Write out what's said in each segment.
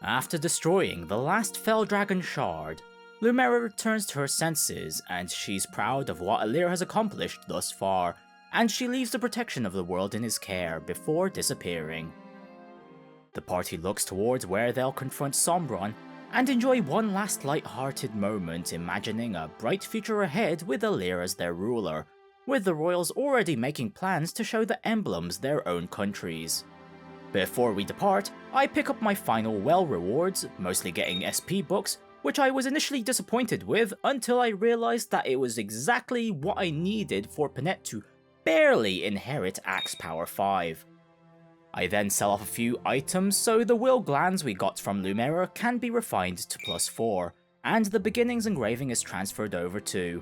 After destroying the last Fell Dragon shard, Lumera returns to her senses and she's proud of what Alir has accomplished thus far, and she leaves the protection of the world in his care before disappearing. The party looks towards where they'll confront Sombron and enjoy one last light-hearted moment imagining a bright future ahead with Alir as their ruler, with the royals already making plans to show the emblems their own countries. Before we depart, I pick up my final well rewards, mostly getting SP books, which I was initially disappointed with until I realised that it was exactly what I needed for Panette to barely inherit Axe Power 5. I then sell off a few items so the will glands we got from Lumera can be refined to +4, and the beginnings engraving is transferred over too.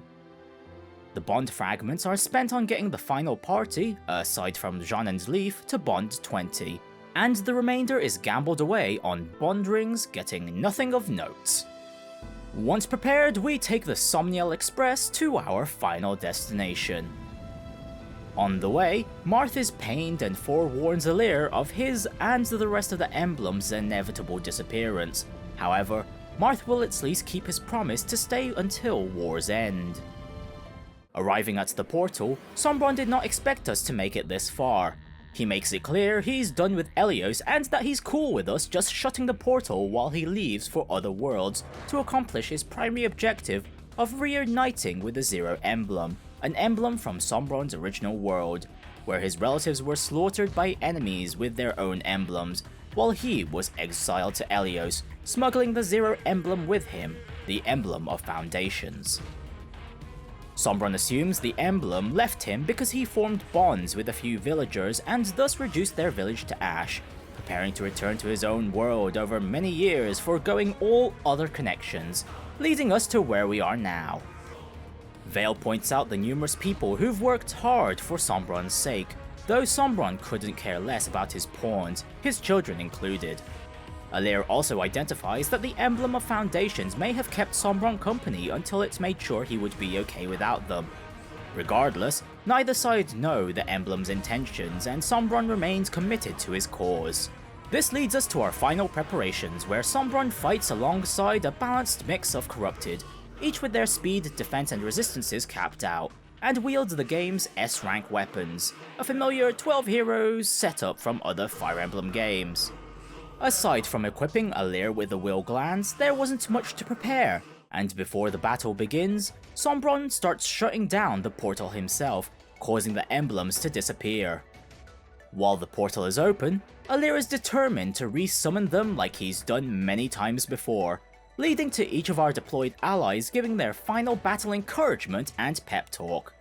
The bond fragments are spent on getting the final party, aside from Jean and Leaf, to bond 20, and the remainder is gambled away on bond rings getting nothing of note. Once prepared, we take the Somniel Express to our final destination. On the way, Marth is pained and forewarns Alir of his and the rest of the emblem's inevitable disappearance. However, Marth will at least keep his promise to stay until war's end. Arriving at the portal, Sombron did not expect us to make it this far. He makes it clear he's done with Elios and that he's cool with us just shutting the portal while he leaves for other worlds to accomplish his primary objective of reuniting with the Zero Emblem, an emblem from Sombron's original world, where his relatives were slaughtered by enemies with their own emblems, while he was exiled to Elios, smuggling the Zero Emblem with him, the Emblem of Foundations. Sombron assumes the emblem left him because he formed bonds with a few villagers and thus reduced their village to ash, preparing to return to his own world over many years, foregoing all other connections, leading us to where we are now. Vale points out the numerous people who've worked hard for Sombron's sake, though Sombron couldn't care less about his pawns, his children included. Alir also identifies that the Emblem of Foundations may have kept Sombron company until it's made sure he would be okay without them. Regardless, neither side know the Emblem's intentions and Sombron remains committed to his cause. This leads us to our final preparations, where Sombron fights alongside a balanced mix of Corrupted, each with their speed, defense and resistances capped out, and wields the game's S-rank weapons, a familiar 12 heroes setup from other Fire Emblem games. Aside from equipping Alir with the will glands, there wasn't much to prepare, and before the battle begins, Sombron starts shutting down the portal himself, causing the emblems to disappear. While the portal is open, Alir is determined to re-summon them like he's done many times before, leading to each of our deployed allies giving their final battle encouragement and pep talk.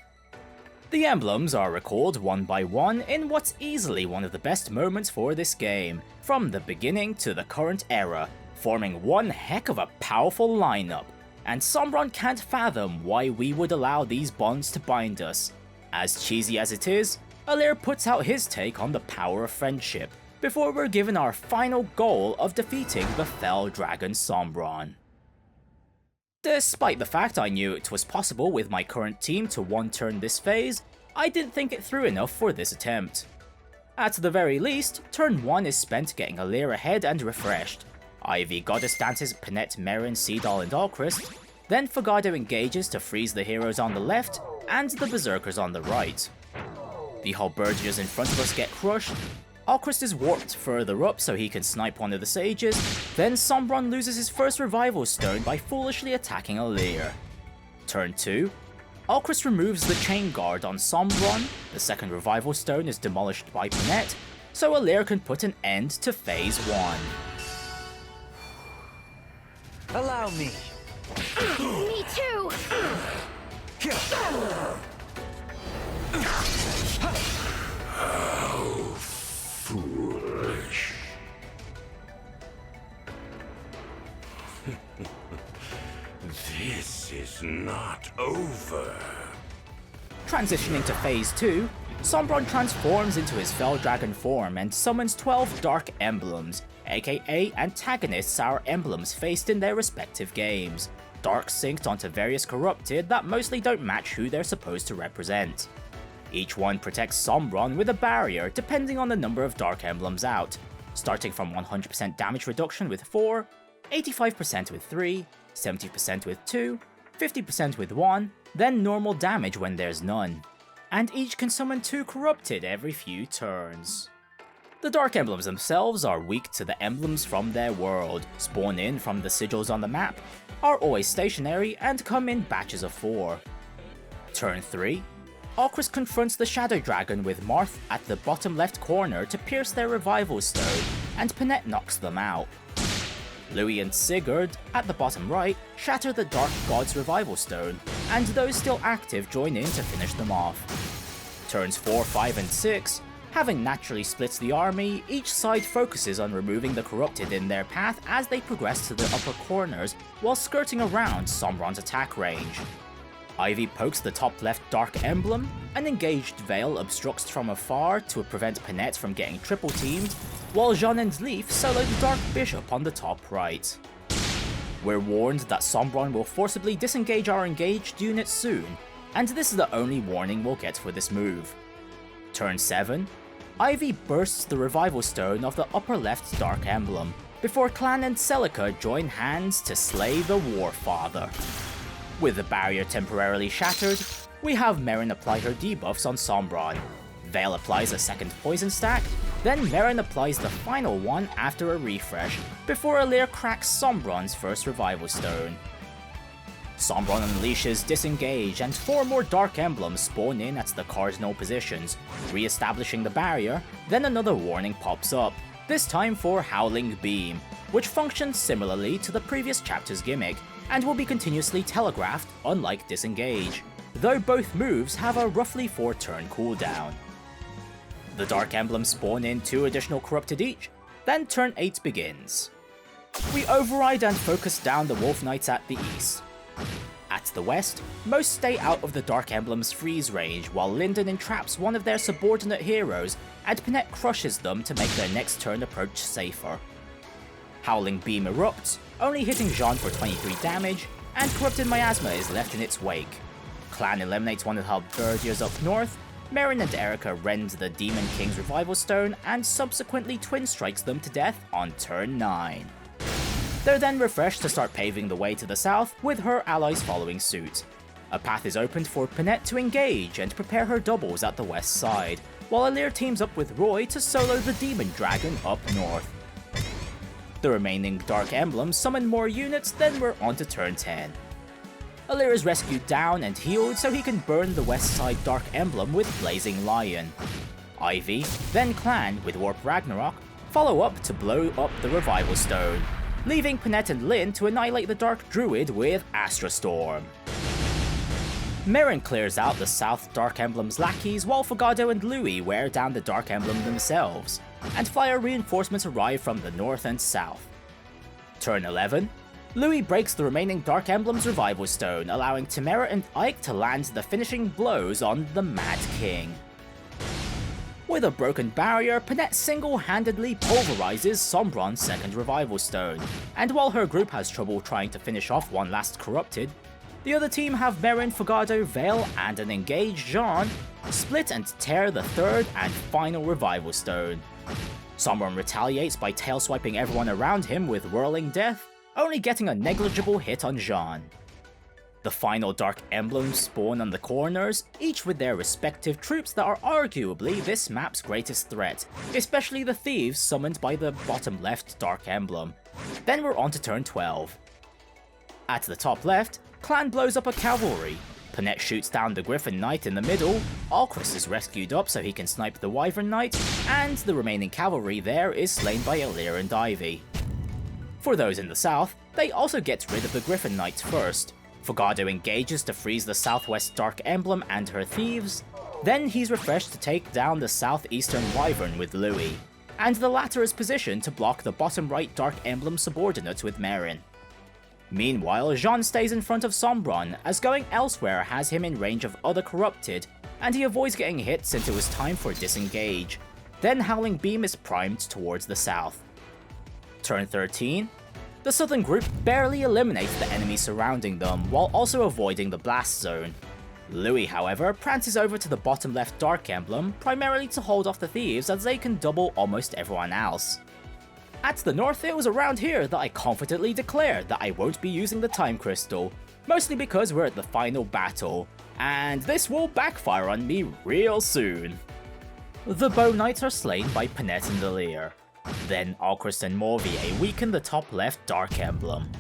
The emblems are recalled one by one in what's easily one of the best moments for this game, from the beginning to the current era, forming one heck of a powerful lineup, and Sombron can't fathom why we would allow these bonds to bind us. As cheesy as it is, Alir puts out his take on the power of friendship, before we're given our final goal of defeating the Fell Dragon Sombron. Despite the fact I knew it was possible with my current team to one-turn this phase, I didn't think it through enough for this attempt. At the very least, turn 1 is spent getting Alir ahead and refreshed. Ivy Goddess dances Panette, Merrin, Seedal and Alchrist, then Fogado engages to freeze the heroes on the left and the berserkers on the right. The halberdiers in front of us get crushed, Alchrist is warped further up so he can snipe one of the sages, then Sombron loses his first revival stone by foolishly attacking Alir. Turn 2, Alchrist removes the chain guard on Sombron, the second revival stone is demolished by Panette, so Alir can put an end to phase 1. Allow me. Me too! How foolish. This is not over. Transitioning to phase 2, Sombron transforms into his Fell Dragon form and summons 12 Dark Emblems, aka antagonists our emblems faced in their respective games, dark synced onto various Corrupted that mostly don't match who they're supposed to represent. Each one protects Sombron with a barrier depending on the number of Dark Emblems out, starting from 100% damage reduction with 4, 85% with 3, 70% with 2, 50% with 1, then normal damage when there's none. And each can summon 2 Corrupted every few turns. The Dark Emblems themselves are weak to the emblems from their world, spawn in from the sigils on the map, are always stationary, and come in batches of 4. Turn 3. Arcris confronts the Shadow Dragon with Marth at the bottom left corner to pierce their Revival Stone, and Panette knocks them out. Louis and Sigurd, at the bottom right, shatter the Dark God's Revival Stone, and those still active join in to finish them off. Turns 4, 5, and 6, having naturally split the army, each side focuses on removing the Corrupted in their path as they progress to the upper corners while skirting around Sombron's attack range. Ivy pokes the top left Dark Emblem, an engaged Veil obstructs from afar to prevent Panette from getting triple teamed, while Jean and Leaf solo the Dark Bishop on the top right. We're warned that Sombron will forcibly disengage our engaged units soon, and this is the only warning we'll get for this move. Turn 7. Ivy bursts the Revival Stone of the upper left Dark Emblem, before Clan and Celica join hands to slay the Warfather. With the barrier temporarily shattered, we have Merrin apply her debuffs on Sombron. Veil applies a second poison stack, then Merrin applies the final one after a refresh, before Alir cracks Sombron's first Revival Stone. Sombron unleashes Disengage, and 4 more Dark Emblems spawn in at the cardinal positions, re-establishing the barrier, then another warning pops up, this time for Howling Beam, which functions similarly to the previous chapter's gimmick, and will be continuously telegraphed, unlike Disengage, though both moves have a roughly 4-turn cooldown. The Dark Emblems spawn in 2 additional Corrupted each, then turn 8 begins. We override and focus down the Wolf Knights at the east. At the west, most stay out of the Dark Emblem's freeze range, while Lyndon entraps one of their subordinate heroes, and Panette crushes them to make their next turn approach safer. Howling Beam erupts, only hitting Jean for 23 damage, and Corrupted Miasma is left in its wake. Clan eliminates one of the Halberdiers up north, Merrin and Erica rend the Demon King's Revival Stone, and subsequently twin strikes them to death on turn 9. They're then refreshed to start paving the way to the south, with her allies following suit. A path is opened for Panette to engage and prepare her doubles at the west side, while Alir teams up with Roy to solo the Demon Dragon up north. The remaining Dark Emblems summon more units, then we're on to turn 10. Alir is rescued down and healed so he can burn the west side Dark Emblem with Blazing Lion. Ivy, then Clan with Warp Ragnarok, follow up to blow up the Revival Stone, leaving Panette and Lyn to annihilate the Dark Druid with Astra Storm. Merrin clears out the South Dark Emblem's lackeys while Fogado and Louis wear down the Dark Emblem themselves, and Flyer reinforcements arrive from the north and south. Turn 11. Louis breaks the remaining Dark Emblem's Revival Stone, allowing Tamara and Ike to land the finishing blows on the Mad King. With a broken barrier, Panette single-handedly pulverizes Sombron's second Revival Stone, and while her group has trouble trying to finish off one last Corrupted, the other team have Merrin, Fogado, Veil, and an engaged Jean split and tear the third and final Revival Stone. Sombron retaliates by tail-swiping everyone around him with Whirling Death, only getting a negligible hit on Jean. The final Dark Emblems spawn on the corners, each with their respective troops that are arguably this map's greatest threat, especially the thieves summoned by the bottom left Dark Emblem. Then we're on to turn 12. At the top left, Clan blows up a cavalry. Panette shoots down the Griffin Knight in the middle, Arcris is rescued up so he can snipe the Wyvern Knight, and the remaining cavalry there is slain by Alir and Ivy. For those in the south, they also get rid of the Griffin Knights first. Fogado engages to freeze the southwest Dark Emblem and her thieves, then he's refreshed to take down the southeastern Wyvern with Louis, and the latter is positioned to block the bottom right Dark Emblem subordinates with Merrin. Meanwhile, Jean stays in front of Sombron, as going elsewhere has him in range of other Corrupted, and he avoids getting hit since it was time for Disengage. Then Howling Beam is primed towards the south. Turn 13. The southern group barely eliminates the enemies surrounding them, while also avoiding the blast zone. Louis, however, prances over to the bottom left Dark Emblem, primarily to hold off the thieves as they can double almost everyone else. At the north, it was around here that I confidently declared that I won't be using the time crystal, mostly because we're at the final battle, and this will backfire on me real soon. The Bow Knights are slain by Panette and Alir. Then Alchrist and Morvier weaken the top left Dark Emblem.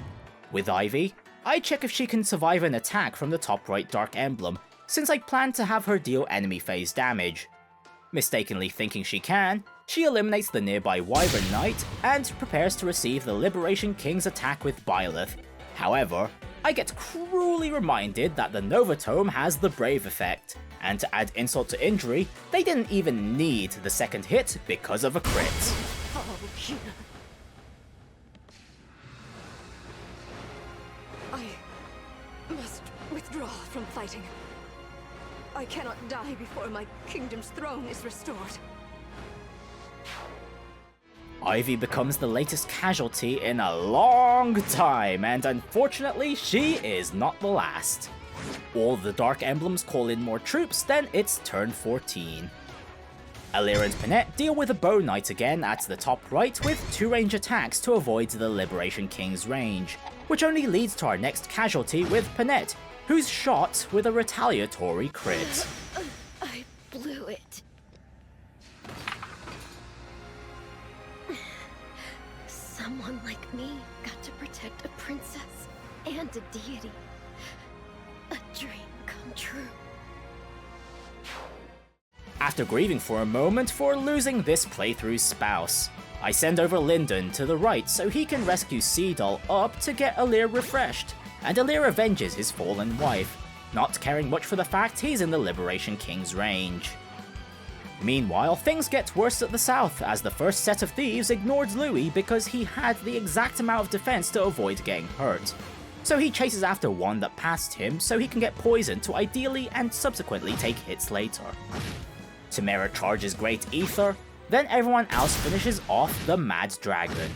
With Ivy, I check if she can survive an attack from the top right Dark Emblem, since I plan to have her deal enemy phase damage. Mistakenly thinking she can, she eliminates the nearby Wyvern Knight and prepares to receive the Liberation King's attack with Byleth. However, I get cruelly reminded that the Nova Tome has the Brave effect, and to add insult to injury, they didn't even need the second hit because of a crit. I must withdraw from fighting. I cannot die before my kingdom's throne is restored. Ivy becomes the latest casualty in a long time, and unfortunately, she is not the last. All the Dark Emblems call in more troops, then it's turn 14. Alir and Panette deal with a Bow Knight again at the top right with 2 range attacks to avoid the Liberation King's range, which only leads to our next casualty with Panette, who's shot with a retaliatory crit. I blew it. Someone like me got to protect a princess and a deity. A dream come true. After grieving for a moment for losing this playthrough's spouse, I send over Lyndon to the right so he can rescue Seadoll up to get Alir refreshed, and Alir avenges his fallen wife, not caring much for the fact he's in the Liberation King's range. Meanwhile, things get worse at the south as the first set of thieves ignored Louis because he had the exact amount of defense to avoid getting hurt. So he chases after one that passed him so he can get poisoned to ideally and subsequently take hits later. Temera charges Great Ether, then everyone else finishes off the Mad Dragon.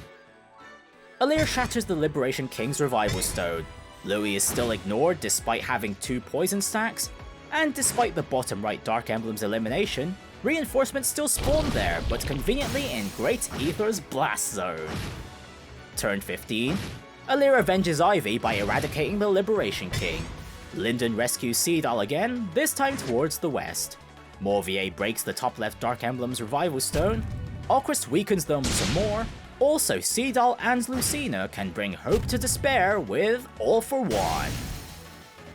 Alir shatters the Liberation King's Revival Stone. Louis is still ignored despite having 2 poison stacks, and despite the bottom right Dark Emblem's elimination, reinforcements still spawn there, but conveniently in Great Ether's Blast Zone. Turn 15, Alir avenges Ivy by eradicating the Liberation King. Lyndon rescues Seadoll again, this time towards the west. Morvier breaks the top left Dark Emblem's Revival Stone, Alchrist weakens them some more, also Seadoll and Lucina can bring hope to despair with All for One.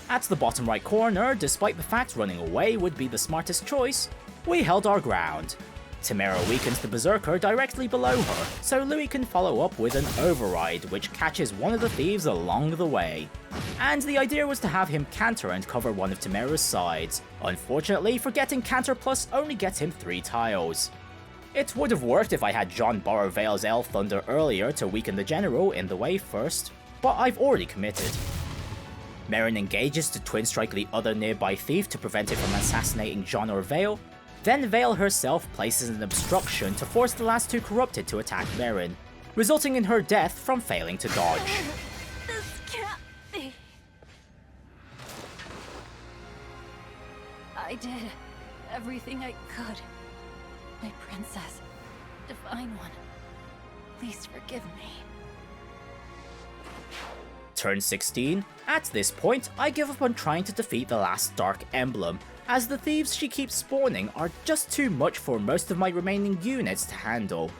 At the bottom right corner, despite the fact running away would be the smartest choice, we held our ground. Temera weakens the Berserker directly below her, so Louis can follow up with an Override which catches one of the thieves along the way. And the idea was to have him canter and cover one of Temera's sides. Unfortunately, forgetting Canter Plus only gets him 3 tiles. It would have worked if I had John borrow Vale's El Thunder earlier to weaken the General in the way first, but I've already committed. Merrin engages to twin strike the other nearby thief to prevent it from assassinating John or Vale, then Vale herself places an obstruction to force the last 2 Corrupted to attack Merrin, resulting in her death from failing to dodge. This can't be. I did everything I could. My princess, Divine One, please forgive me. Turn 16, at this point I give up on trying to defeat the last Dark Emblem, as the thieves she keeps spawning are just too much for most of my remaining units to handle.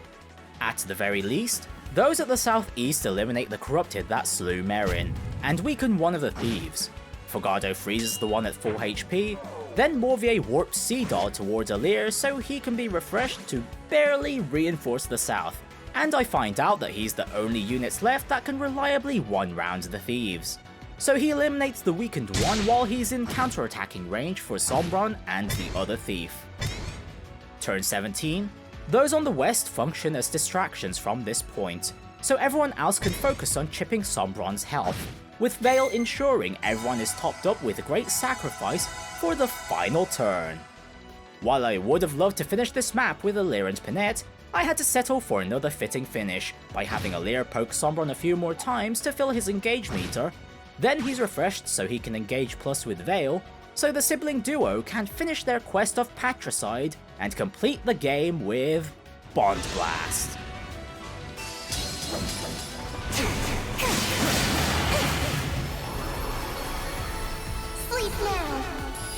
At the very least, those at the southeast eliminate the Corrupted that slew Merrin, and weaken one of the thieves. Fogado freezes the one at full HP, then Morvier warps Seadoll towards Alir so he can be refreshed to barely reinforce the south, and I find out that he's the only units left that can reliably one-round the thieves. So he eliminates the weakened one while he's in counter-attacking range for Sombron and the other thief. Turn 17, those on the west function as distractions from this point, so everyone else can focus on chipping Sombron's health, with Vale ensuring everyone is topped up with a great sacrifice for the final turn. While I would have loved to finish this map with Alir and Panette, I had to settle for another fitting finish by having Alir poke Sombron a few more times to fill his engage meter. Then he's refreshed so he can engage plus with Vale, so the sibling duo can finish their quest of patricide and complete the game with Bond Blast.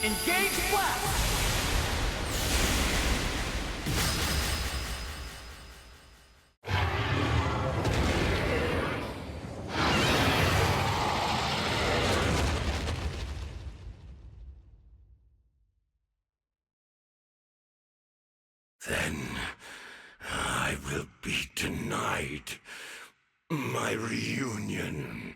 Engage blast! Then I will be denied my reunion.